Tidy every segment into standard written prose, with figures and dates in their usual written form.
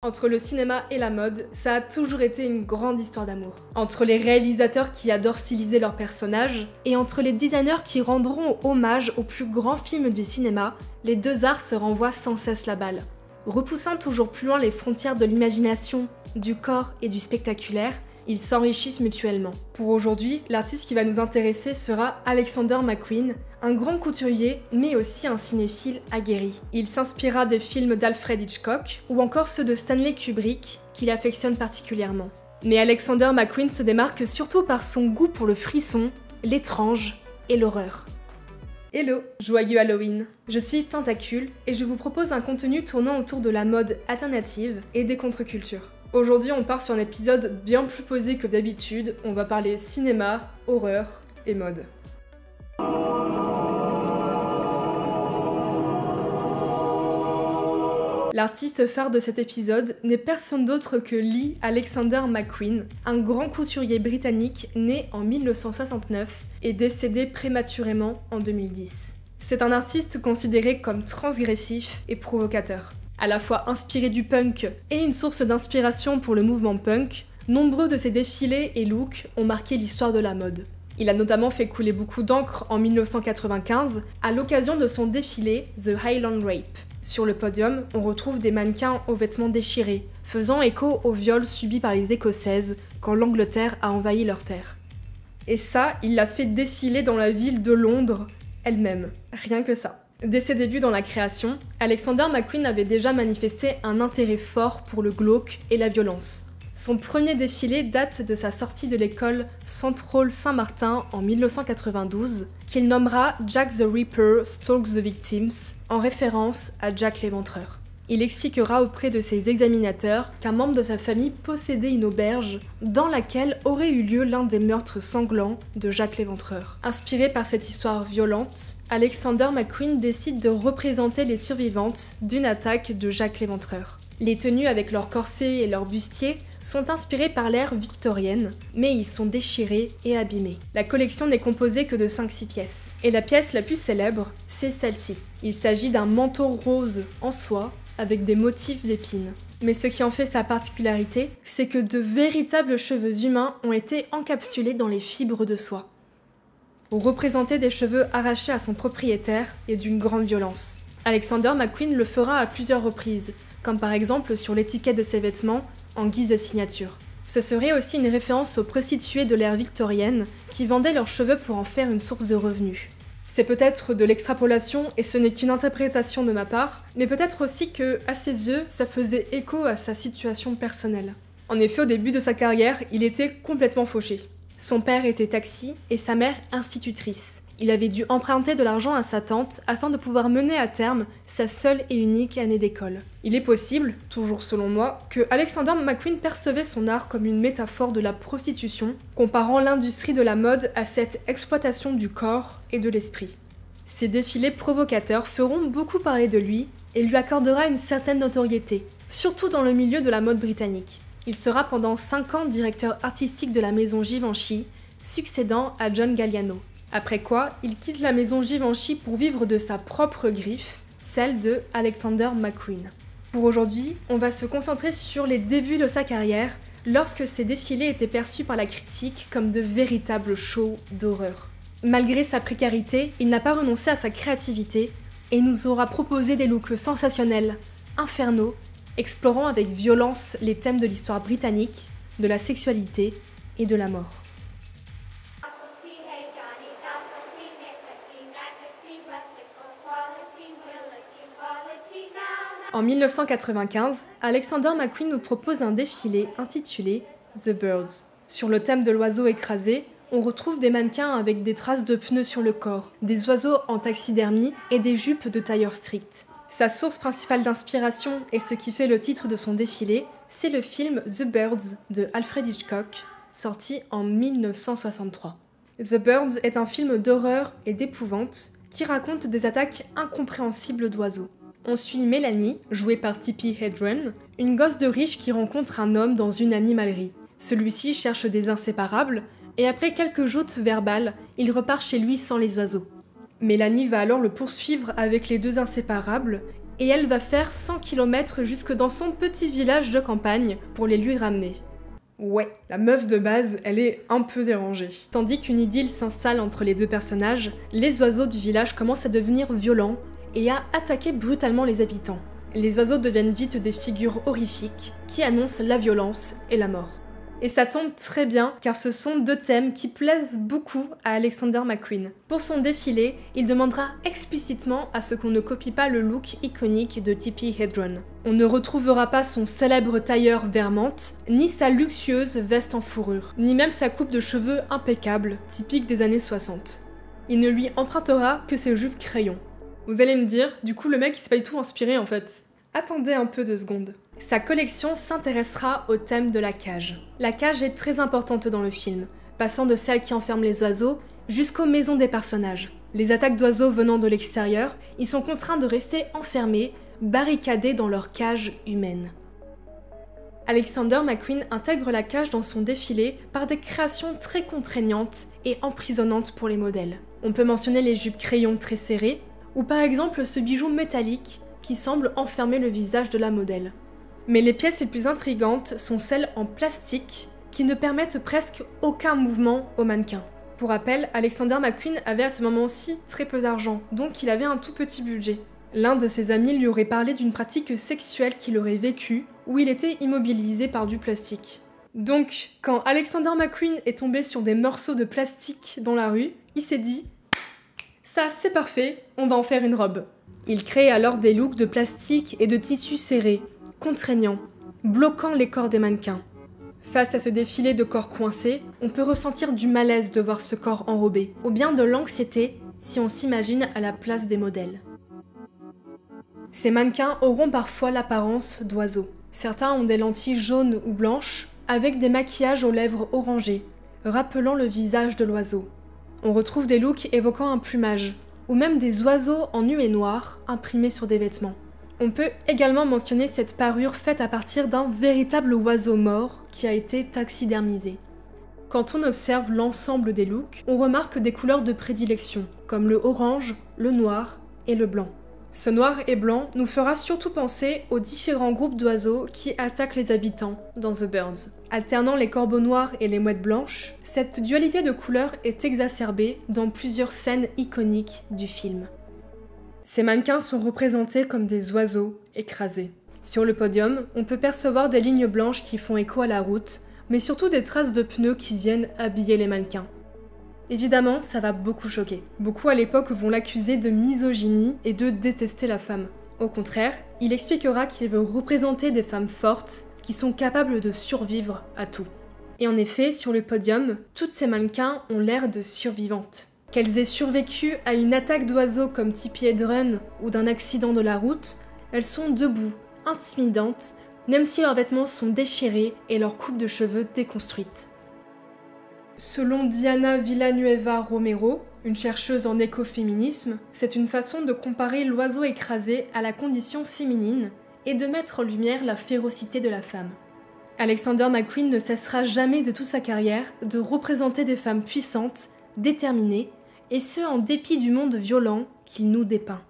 Entre le cinéma et la mode, ça a toujours été une grande histoire d'amour. Entre les réalisateurs qui adorent styliser leurs personnages, et entre les designers qui rendront hommage aux plus grands films du cinéma, les deux arts se renvoient sans cesse la balle. Repoussant toujours plus loin les frontières de l'imagination, du corps et du spectaculaire, ils s'enrichissent mutuellement. Pour aujourd'hui, l'artiste qui va nous intéresser sera Alexander McQueen, un grand couturier, mais aussi un cinéphile aguerri. Il s'inspira des films d'Alfred Hitchcock, ou encore ceux de Stanley Kubrick, qu'il affectionne particulièrement. Mais Alexander McQueen se démarque surtout par son goût pour le frisson, l'étrange et l'horreur. Hello, joyeux Halloween! Je suis Tentacule et je vous propose un contenu tournant autour de la mode alternative et des contre-cultures. Aujourd'hui, on part sur un épisode bien plus posé que d'habitude, on va parler cinéma, horreur et mode. L'artiste phare de cet épisode n'est personne d'autre que Lee Alexander McQueen, un grand couturier britannique né en 1969 et décédé prématurément en 2010. C'est un artiste considéré comme transgressif et provocateur. À la fois inspiré du punk et une source d'inspiration pour le mouvement punk, nombreux de ses défilés et looks ont marqué l'histoire de la mode. Il a notamment fait couler beaucoup d'encre en 1995 à l'occasion de son défilé The Highland Rape. Sur le podium, on retrouve des mannequins aux vêtements déchirés, faisant écho aux viols subis par les Écossaises quand l'Angleterre a envahi leur terre. Et ça, il l'a fait défiler dans la ville de Londres elle-même. Rien que ça. Dès ses débuts dans la création, Alexander McQueen avait déjà manifesté un intérêt fort pour le glauque et la violence. Son premier défilé date de sa sortie de l'école Central Saint-Martin en 1992, qu'il nommera Jack the Ripper Stalks the Victims, en référence à Jack l'Éventreur. Il expliquera auprès de ses examinateurs qu'un membre de sa famille possédait une auberge dans laquelle aurait eu lieu l'un des meurtres sanglants de Jack l'Éventreur. Inspiré par cette histoire violente, Alexander McQueen décide de représenter les survivantes d'une attaque de Jack l'Éventreur. Les tenues avec leurs corsets et leurs bustiers sont inspirées par l'ère victorienne, mais ils sont déchirés et abîmés. La collection n'est composée que de 5-6 pièces. Et la pièce la plus célèbre, c'est celle-ci. Il s'agit d'un manteau rose en soie, avec des motifs d'épines. Mais ce qui en fait sa particularité, c'est que de véritables cheveux humains ont été encapsulés dans les fibres de soie. Pour représenter des cheveux arrachés à son propriétaire et d'une grande violence. Alexander McQueen le fera à plusieurs reprises, comme par exemple sur l'étiquette de ses vêtements, en guise de signature. Ce serait aussi une référence aux prostituées de l'ère victorienne qui vendaient leurs cheveux pour en faire une source de revenus. C'est peut-être de l'extrapolation et ce n'est qu'une interprétation de ma part, mais peut-être aussi que, à ses yeux, ça faisait écho à sa situation personnelle. En effet, au début de sa carrière, il était complètement fauché. Son père était taxi et sa mère institutrice. Il avait dû emprunter de l'argent à sa tante afin de pouvoir mener à terme sa seule et unique année d'école. Il est possible, toujours selon moi, que Alexander McQueen percevait son art comme une métaphore de la prostitution, comparant l'industrie de la mode à cette exploitation du corps et de l'esprit. Ces défilés provocateurs feront beaucoup parler de lui et lui accordera une certaine notoriété, surtout dans le milieu de la mode britannique. Il sera pendant 5 ans directeur artistique de la maison Givenchy, succédant à John Galliano. Après quoi, il quitte la maison Givenchy pour vivre de sa propre griffe, celle de Alexander McQueen. Pour aujourd'hui, on va se concentrer sur les débuts de sa carrière, lorsque ses défilés étaient perçus par la critique comme de véritables shows d'horreur. Malgré sa précarité, il n'a pas renoncé à sa créativité et nous aura proposé des looks sensationnels, infernaux, explorant avec violence les thèmes de l'histoire britannique, de la sexualité et de la mort. En 1995, Alexander McQueen nous propose un défilé intitulé The Birds. Sur le thème de l'oiseau écrasé, on retrouve des mannequins avec des traces de pneus sur le corps, des oiseaux en taxidermie et des jupes de tailleur strict. Sa source principale d'inspiration et ce qui fait le titre de son défilé, c'est le film The Birds de Alfred Hitchcock, sorti en 1963. The Birds est un film d'horreur et d'épouvante qui raconte des attaques incompréhensibles d'oiseaux. On suit Mélanie, jouée par Tippi Hedren, une gosse de riche qui rencontre un homme dans une animalerie. Celui-ci cherche des inséparables, et après quelques joutes verbales, il repart chez lui sans les oiseaux. Mélanie va alors le poursuivre avec les deux inséparables, et elle va faire 100 km jusque dans son petit village de campagne pour les lui ramener. Ouais, la meuf de base, elle est un peu dérangée. Tandis qu'une idylle s'installe entre les deux personnages, les oiseaux du village commencent à devenir violents et à attaquer brutalement les habitants. Les oiseaux deviennent vite des figures horrifiques qui annoncent la violence et la mort. Et ça tombe très bien car ce sont deux thèmes qui plaisent beaucoup à Alexander McQueen. Pour son défilé, il demandera explicitement à ce qu'on ne copie pas le look iconique de Tippi Hedren. On ne retrouvera pas son célèbre tailleur Vermont, ni sa luxueuse veste en fourrure, ni même sa coupe de cheveux impeccable, typique des années 60. Il ne lui empruntera que ses jupes crayons. Vous allez me dire, du coup le mec il s'est pas du tout inspiré en fait. Attendez un peu 2 secondes. Sa collection s'intéressera au thème de la cage. La cage est très importante dans le film, passant de celle qui enferme les oiseaux jusqu'aux maisons des personnages. Les attaques d'oiseaux venant de l'extérieur, ils sont contraints de rester enfermés, barricadés dans leur cage humaine. Alexander McQueen intègre la cage dans son défilé par des créations très contraignantes et emprisonnantes pour les modèles. On peut mentionner les jupes crayons très serrées, ou par exemple ce bijou métallique qui semble enfermer le visage de la modèle. Mais les pièces les plus intrigantes sont celles en plastique qui ne permettent presque aucun mouvement au mannequin. Pour rappel, Alexander McQueen avait à ce moment-ci très peu d'argent, donc il avait un tout petit budget. L'un de ses amis lui aurait parlé d'une pratique sexuelle qu'il aurait vécue, où il était immobilisé par du plastique. Donc, quand Alexander McQueen est tombé sur des morceaux de plastique dans la rue, il s'est dit « Ça, c'est parfait, on va en faire une robe ». Il crée alors des looks de plastique et de tissu serré, contraignants, bloquant les corps des mannequins. Face à ce défilé de corps coincés, on peut ressentir du malaise de voir ce corps enrobé, ou bien de l'anxiété si on s'imagine à la place des modèles. Ces mannequins auront parfois l'apparence d'oiseaux. Certains ont des lentilles jaunes ou blanches, avec des maquillages aux lèvres orangées, rappelant le visage de l'oiseau. On retrouve des looks évoquant un plumage, ou même des oiseaux en nuée noire imprimés sur des vêtements. On peut également mentionner cette parure faite à partir d'un véritable oiseau mort qui a été taxidermisé. Quand on observe l'ensemble des looks, on remarque des couleurs de prédilection, comme le orange, le noir et le blanc. Ce noir et blanc nous fera surtout penser aux différents groupes d'oiseaux qui attaquent les habitants dans The Birds. Alternant les corbeaux noirs et les mouettes blanches, cette dualité de couleurs est exacerbée dans plusieurs scènes iconiques du film. Ces mannequins sont représentés comme des oiseaux écrasés. Sur le podium, on peut percevoir des lignes blanches qui font écho à la route, mais surtout des traces de pneus qui viennent habiller les mannequins. Évidemment, ça va beaucoup choquer. Beaucoup à l'époque vont l'accuser de misogynie et de détester la femme. Au contraire, il expliquera qu'il veut représenter des femmes fortes qui sont capables de survivre à tout. Et en effet, sur le podium, toutes ces mannequins ont l'air de survivantes. Qu'elles aient survécu à une attaque d'oiseaux comme Tippi Hedren ou d'un accident de la route, elles sont debout, intimidantes, même si leurs vêtements sont déchirés et leurs coupes de cheveux déconstruites. Selon Diana Villanueva Romero, une chercheuse en écoféminisme, c'est une façon de comparer l'oiseau écrasé à la condition féminine et de mettre en lumière la férocité de la femme. Alexander McQueen ne cessera jamais de toute sa carrière de représenter des femmes puissantes, déterminées, et ce en dépit du monde violent qu'il nous dépeint.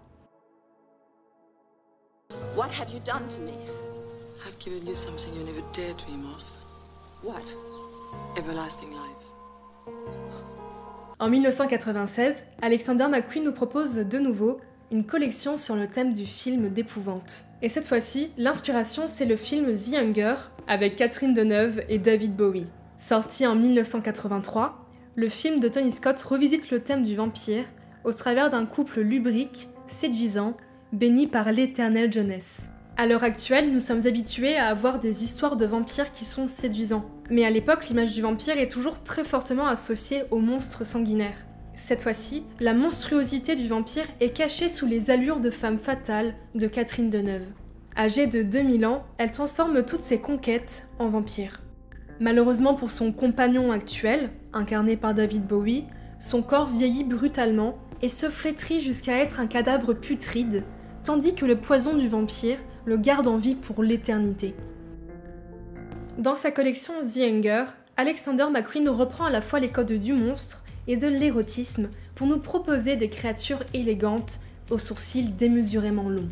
What have you done to me? I've given you something you never dared dream of. What? Everlasting life. En 1996, Alexander McQueen nous propose de nouveau une collection sur le thème du film d'épouvante. Et cette fois-ci, l'inspiration c'est le film The Hunger avec Catherine Deneuve et David Bowie. Sorti en 1983, le film de Tony Scott revisite le thème du vampire au travers d'un couple lubrique, séduisant, béni par l'éternelle jeunesse. À l'heure actuelle, nous sommes habitués à avoir des histoires de vampires qui sont séduisants. Mais à l'époque, l'image du vampire est toujours très fortement associée aux monstres sanguinaires. Cette fois-ci, la monstruosité du vampire est cachée sous les allures de femme fatale de Catherine Deneuve. Âgée de 2000 ans, elle transforme toutes ses conquêtes en vampires. Malheureusement pour son compagnon actuel, incarné par David Bowie, son corps vieillit brutalement et se flétrit jusqu'à être un cadavre putride, tandis que le poison du vampire le garde en vie pour l'éternité. Dans sa collection The Hunger, Alexander McQueen reprend à la fois les codes du monstre et de l'érotisme pour nous proposer des créatures élégantes aux sourcils démesurément longs.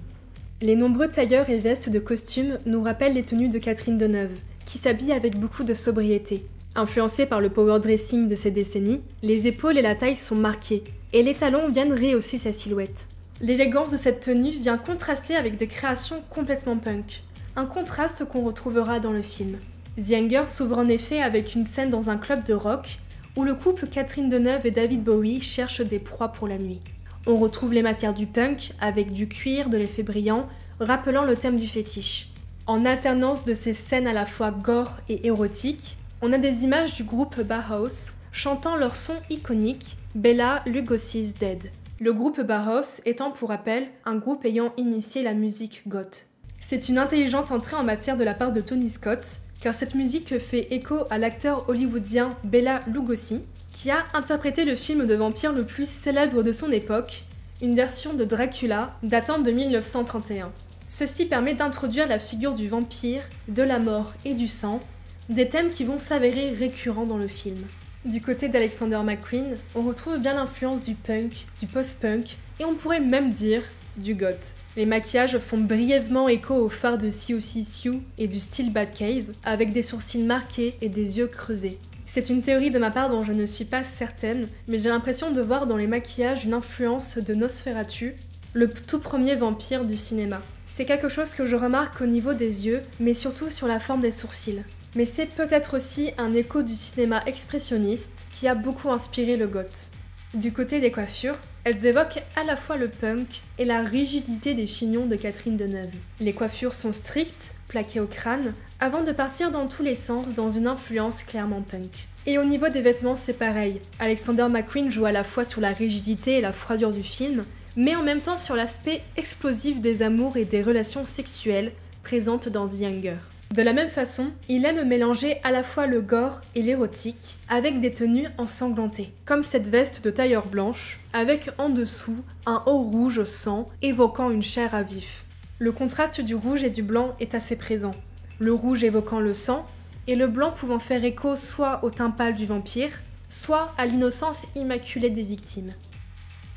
Les nombreux tailleurs et vestes de costumes nous rappellent les tenues de Catherine Deneuve, qui s'habille avec beaucoup de sobriété. Influencée par le power dressing de ces décennies, les épaules et la taille sont marquées, et les talons viennent rehausser sa silhouette. L'élégance de cette tenue vient contraster avec des créations complètement punk, un contraste qu'on retrouvera dans le film. The Hanger s'ouvre en effet avec une scène dans un club de rock, où le couple Catherine Deneuve et David Bowie cherchent des proies pour la nuit. On retrouve les matières du punk, avec du cuir, de l'effet brillant, rappelant le thème du fétiche. En alternance de ces scènes à la fois gore et érotiques, on a des images du groupe Bauhaus chantant leur son iconique Bela Lugosi's Dead. Le groupe Bauhaus étant pour rappel un groupe ayant initié la musique goth. C'est une intelligente entrée en matière de la part de Tony Scott, car cette musique fait écho à l'acteur hollywoodien Bela Lugosi, qui a interprété le film de vampire le plus célèbre de son époque, une version de Dracula datant de 1931. Ceci permet d'introduire la figure du vampire, de la mort et du sang, des thèmes qui vont s'avérer récurrents dans le film. Du côté d'Alexander McQueen, on retrouve bien l'influence du punk, du post-punk, et on pourrait même dire du goth. Les maquillages font brièvement écho au phare de Siouxsie Sioux et du style Batcave, avec des sourcils marqués et des yeux creusés. C'est une théorie de ma part dont je ne suis pas certaine, mais j'ai l'impression de voir dans les maquillages une influence de Nosferatu, le tout premier vampire du cinéma. C'est quelque chose que je remarque au niveau des yeux, mais surtout sur la forme des sourcils. Mais c'est peut-être aussi un écho du cinéma expressionniste qui a beaucoup inspiré le goth. Du côté des coiffures, elles évoquent à la fois le punk et la rigidité des chignons de Catherine Deneuve. Les coiffures sont strictes, plaquées au crâne, avant de partir dans tous les sens dans une influence clairement punk. Et au niveau des vêtements, c'est pareil. Alexander McQueen joue à la fois sur la rigidité et la froidure du film, mais en même temps sur l'aspect explosif des amours et des relations sexuelles présentes dans The Hanger. De la même façon, il aime mélanger à la fois le gore et l'érotique avec des tenues ensanglantées, comme cette veste de tailleur blanche, avec en dessous un haut rouge sang évoquant une chair à vif. Le contraste du rouge et du blanc est assez présent, le rouge évoquant le sang, et le blanc pouvant faire écho soit au teint pâle du vampire, soit à l'innocence immaculée des victimes.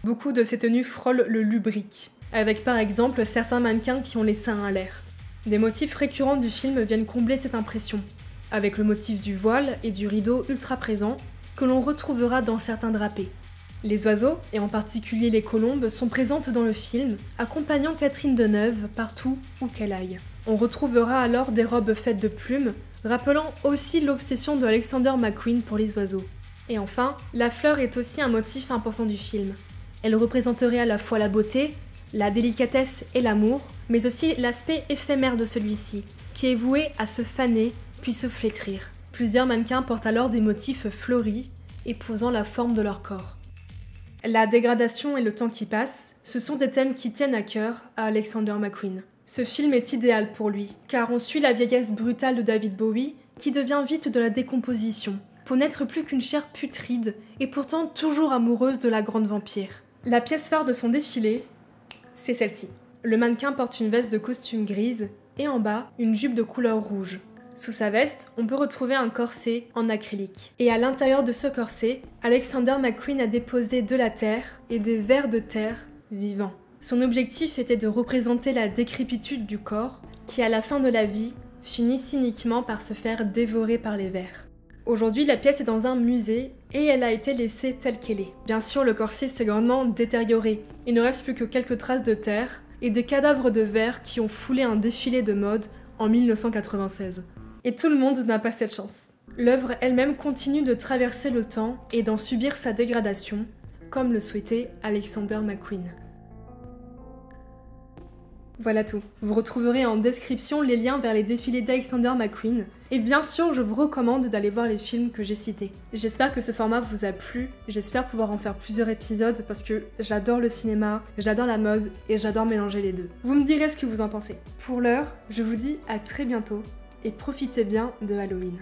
Beaucoup de ces tenues frôlent le lubrique, avec par exemple certains mannequins qui ont les seins à l'air. Des motifs récurrents du film viennent combler cette impression, avec le motif du voile et du rideau ultra présent que l'on retrouvera dans certains drapés. Les oiseaux, et en particulier les colombes, sont présentes dans le film, accompagnant Catherine Deneuve partout où qu'elle aille. On retrouvera alors des robes faites de plumes, rappelant aussi l'obsession de Alexander McQueen pour les oiseaux. Et enfin, la fleur est aussi un motif important du film. Elle représenterait à la fois la beauté, la délicatesse et l'amour, mais aussi l'aspect éphémère de celui-ci, qui est voué à se faner puis se flétrir. Plusieurs mannequins portent alors des motifs fleuris, épousant la forme de leur corps. La dégradation et le temps qui passe, ce sont des thèmes qui tiennent à cœur à Alexander McQueen. Ce film est idéal pour lui, car on suit la vieillesse brutale de David Bowie, qui devient vite de la décomposition, pour n'être plus qu'une chair putride, et pourtant toujours amoureuse de la grande vampire. La pièce phare de son défilé, c'est celle-ci. Le mannequin porte une veste de costume grise et en bas, une jupe de couleur rouge. Sous sa veste, on peut retrouver un corset en acrylique. Et à l'intérieur de ce corset, Alexander McQueen a déposé de la terre et des vers de terre vivants. Son objectif était de représenter la décrépitude du corps qui, à la fin de la vie, finit cyniquement par se faire dévorer par les vers. Aujourd'hui, la pièce est dans un musée et elle a été laissée telle qu'elle est. Bien sûr, le corset s'est grandement détérioré. Il ne reste plus que quelques traces de terre et des cadavres de vers qui ont foulé un défilé de mode en 1996. Et tout le monde n'a pas cette chance. L'œuvre elle-même continue de traverser le temps et d'en subir sa dégradation, comme le souhaitait Alexander McQueen. Voilà tout. Vous retrouverez en description les liens vers les défilés d'Alexander McQueen. Et bien sûr, je vous recommande d'aller voir les films que j'ai cités. J'espère que ce format vous a plu. J'espère pouvoir en faire plusieurs épisodes parce que j'adore le cinéma, j'adore la mode et j'adore mélanger les deux. Vous me direz ce que vous en pensez. Pour l'heure, je vous dis à très bientôt et profitez bien de Halloween.